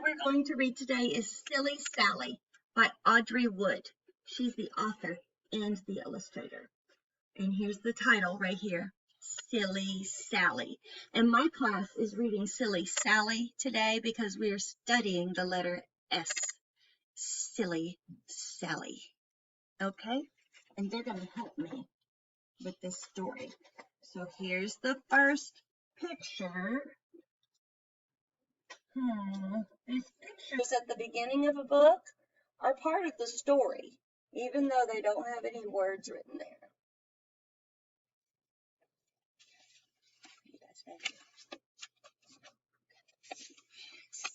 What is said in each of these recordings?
we're going to read today is Silly Sally by Audrey Wood. She's the author and the illustrator. And here's the title right here, Silly Sally. And my class is reading Silly Sally today because we are studying the letter S. Silly Sally. Okay? And they're going to help me with this story. So here's the first picture. These pictures at the beginning of a book are part of the story, even though they don't have any words written there.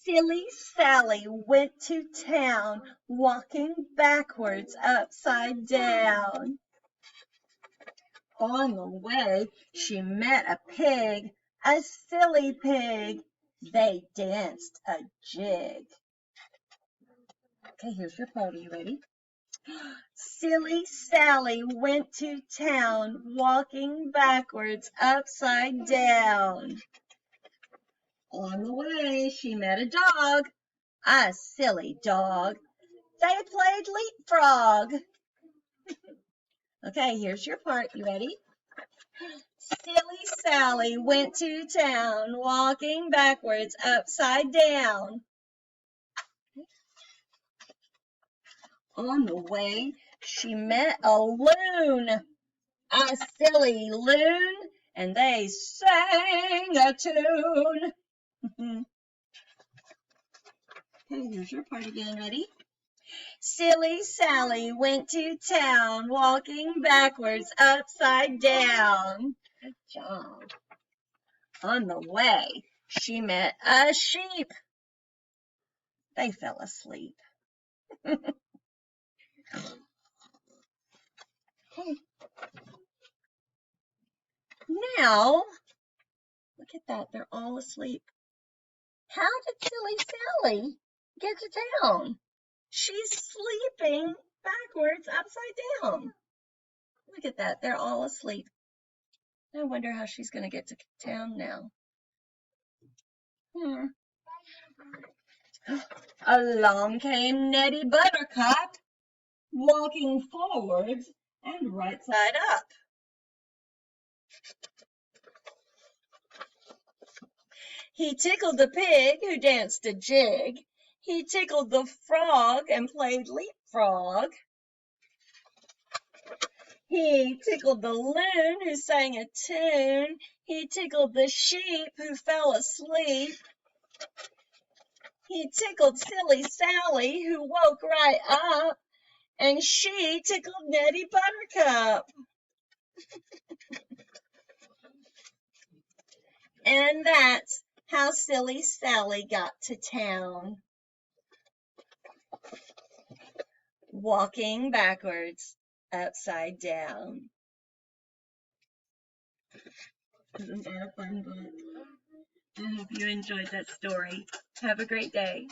Silly Sally went to town, walking backwards upside down. On the way, she met a pig, a silly pig. They danced a jig. Okay, here's your part. Are you ready? Silly Sally went to town, walking backwards upside down. On the way, she met a dog, a silly dog. They played leapfrog. Okay, here's your part. You ready? Silly Sally went to town, walking backwards upside down. On the way, she met a loon, a silly loon, and they sang a tune. Okay, here's your part again. Ready? Silly Sally went to town, walking backwards upside down. Good job. On the way, she met a sheep. They fell asleep. Okay. Now, look at that. They're all asleep. How did Silly Sally get to town? She's sleeping backwards upside down. Look at that. They're all asleep. I wonder how she's going to get to town now. Along came Nettie Buttercup, walking forwards and right side up. He tickled the pig who danced a jig. He tickled the frog and played leapfrog. He tickled the loon who sang a tune. He tickled the sheep who fell asleep. He tickled Silly Sally who woke right up. And she tickled Nettie Buttercup. And that's how Silly Sally got to town. Walking backwards, upside down. Isn't that a fun book? I hope you enjoyed that story. Have a great day.